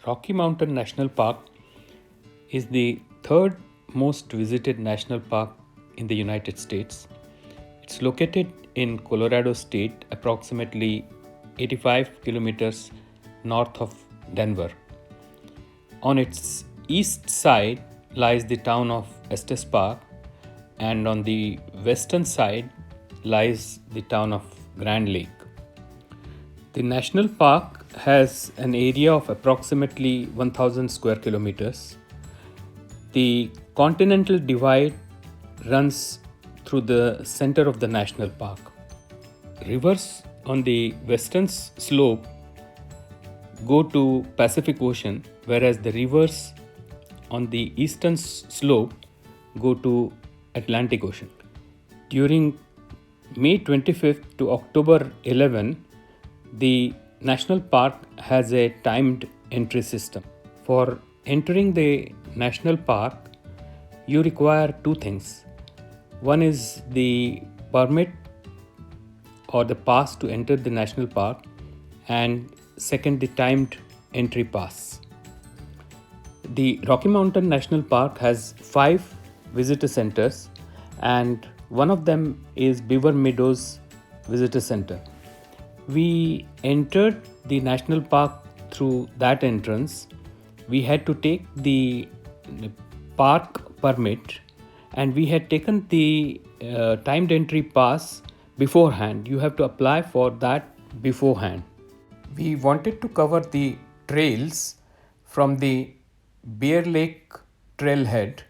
Rocky Mountain National Park is the third most visited national park in the United States. It's located in Colorado State, approximately 85 kilometers north of Denver. On its east side lies the town of Estes Park, and on the western side lies the town of Grand Lake. The national park has an area of approximately 1000 square kilometers. The Continental Divide runs through the center of the national park. Rivers on the western slope go to Pacific Ocean, whereas the rivers on the eastern slope go to Atlantic Ocean. During May 25th to October 11, the national park has a timed entry system. For entering the national park, you require two things. One is the permit or the pass to enter the national park, and second, the timed entry pass. The Rocky Mountain National Park has 5 visitor centers, and one of them is Beaver Meadows Visitor Center. We entered the national park through that entrance. We had to take the park permit, and we had taken the timed entry pass beforehand. You have to apply for that beforehand. We wanted to cover the trails from the Bear Lake trailhead,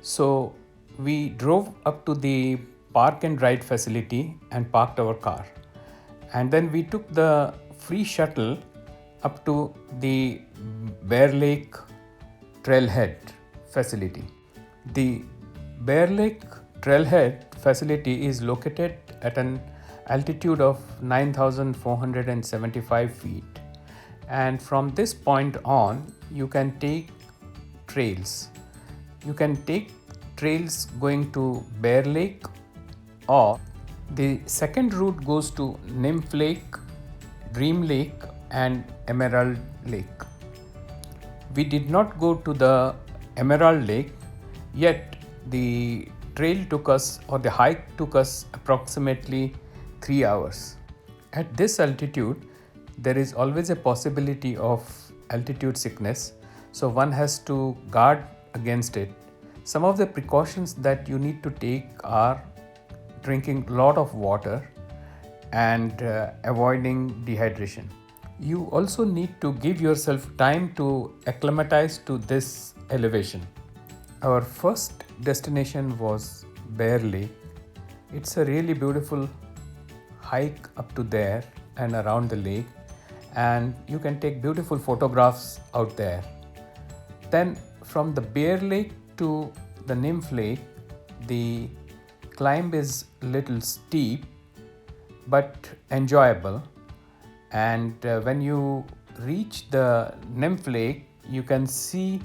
so we drove up to the park and ride facility and parked our car. And then we took the free shuttle up to the Bear Lake trailhead facility. The Bear Lake trailhead facility is located at an altitude of 9,475 feet, and from this point on you can take trails. You can take trails going to Bear Lake, or the second route goes to Nymph Lake, Dream Lake and Emerald Lake. We did not go to the Emerald Lake, yet the trail took us, or the hike took us, approximately 3 hours. At this altitude, there is always a possibility of altitude sickness, so one has to guard against it. Some of the precautions that you need to take are drinking a lot of water and avoiding dehydration. You also need to give yourself time to acclimatize to this elevation. Our first destination was Bear Lake. It's a really beautiful hike up to there and around the lake, and you can take beautiful photographs out there. Then from the Bear Lake to the Nymph Lake, the climb is a little steep but enjoyable, and when you reach the Nymph Lake, you can see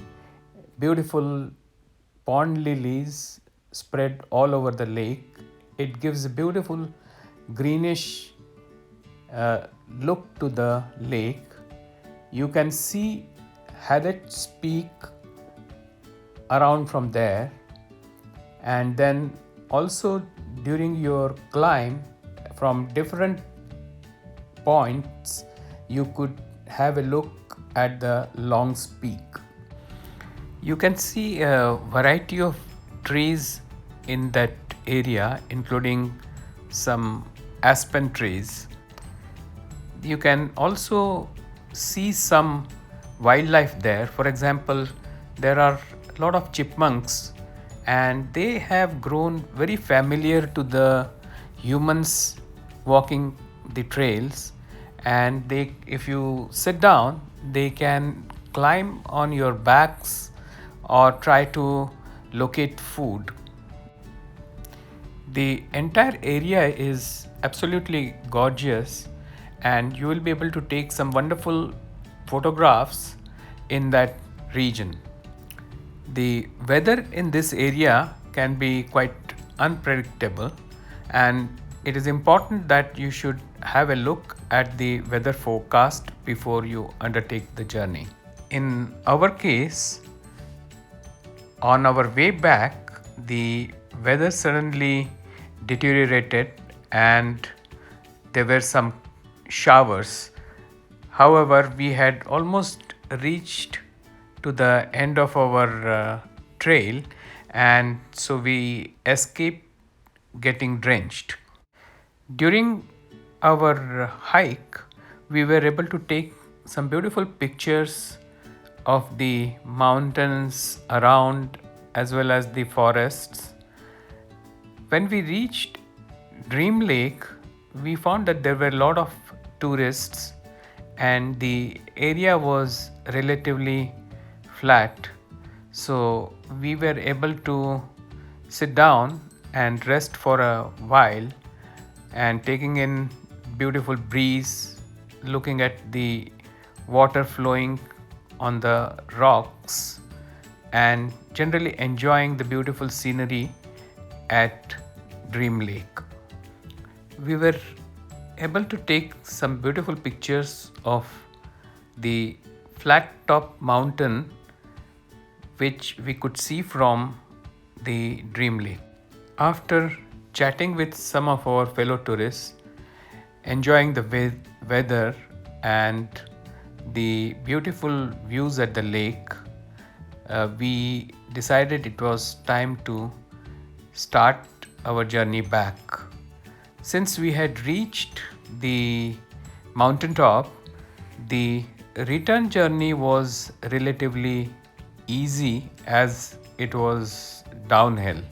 beautiful pond lilies spread all over the lake. It gives a beautiful greenish look to the lake. You can see Haddett's Peak around from there, and then also during your climb from different points you could have a look at the Long's Peak. You can see a variety of trees in that area, including some aspen trees. You can also see some wildlife there. For example, there are a lot of chipmunks, and they have grown very familiar to the humans walking the trails, and they, if you sit down, they can climb on your backs or try to locate food. The entire area is absolutely gorgeous, and you will be able to take some wonderful photographs in that region. The weather in this area can be quite unpredictable, and it is important that you should have a look at the weather forecast before you undertake the journey. In our case, on our way back, the weather suddenly deteriorated and there were some showers. However, we had almost reached to the end of our trail, and so we escaped getting drenched. During our hike, we were able to take some beautiful pictures of the mountains around as well as the forests. When we reached Dream Lake, we found that there were a lot of tourists and the area was relatively flat. So we were able to sit down and rest for a while and taking in beautiful breeze, looking at the water flowing on the rocks and generally enjoying the beautiful scenery at Dream Lake. We were able to take some beautiful pictures of the flat top mountain which we could see from the Dream Lake. After chatting with some of our fellow tourists, enjoying the weather and the beautiful views at the lake, we decided it was time to start our journey back. Since we had reached the mountaintop, the return journey was relatively easy as it was downhill.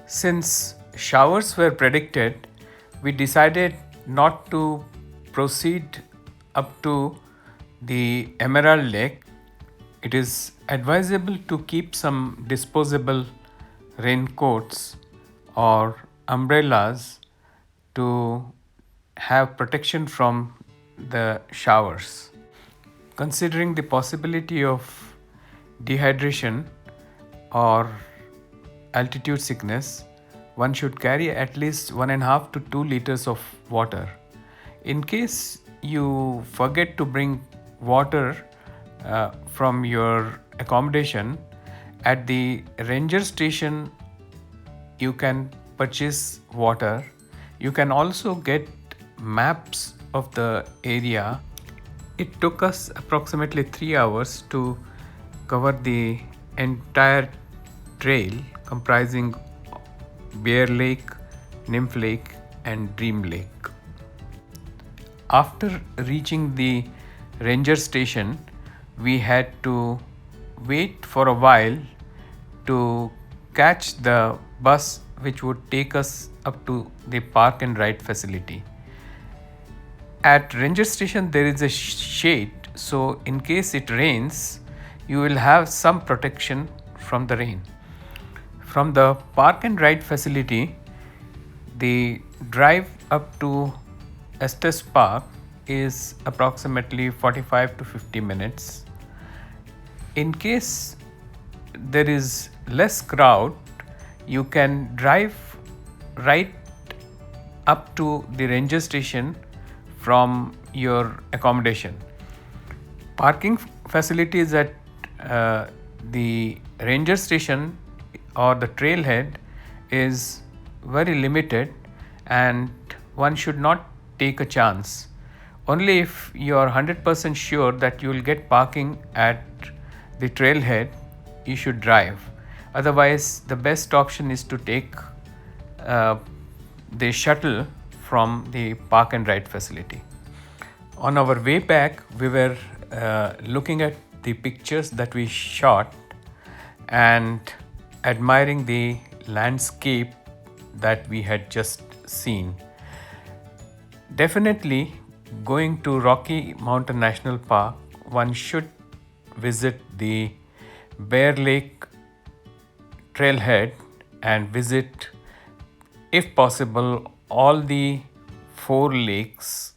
Since showers were predicted, we decided not to proceed up to the Emerald Lake. It is advisable to keep some disposable raincoats or umbrellas to have protection from the showers. Considering the possibility of dehydration or altitude sickness, one should carry at least 1.5 to 2 liters of water. In case you forget to bring water from your accommodation, at the ranger station you can purchase water. You can also get maps of the area. It took us approximately 3 hours to cover the entire trail comprising Bear Lake, Nymph Lake and Dream Lake. After reaching the ranger station, we had to wait for a while to catch the bus which would take us up to the park and ride facility. At ranger station there is a shade, so in case it rains, you will have some protection from the rain. From the park and ride facility, the drive up to Estes Park is approximately 45 to 50 minutes. In case there is less crowd, you can drive right up to the ranger station from your accommodation. Parking facilities at the ranger station or the trailhead is very limited and one should not take a chance. Only if you are 100% sure that you will get parking at the trailhead, you should drive. Otherwise, the best option is to take the shuttle from the park and ride facility. On our way back, we were looking at the pictures that we shot and admiring the landscape that we had just seen. Definitely, going to Rocky Mountain National Park, one should visit the Bear Lake trailhead and visit, if possible, all the 4 lakes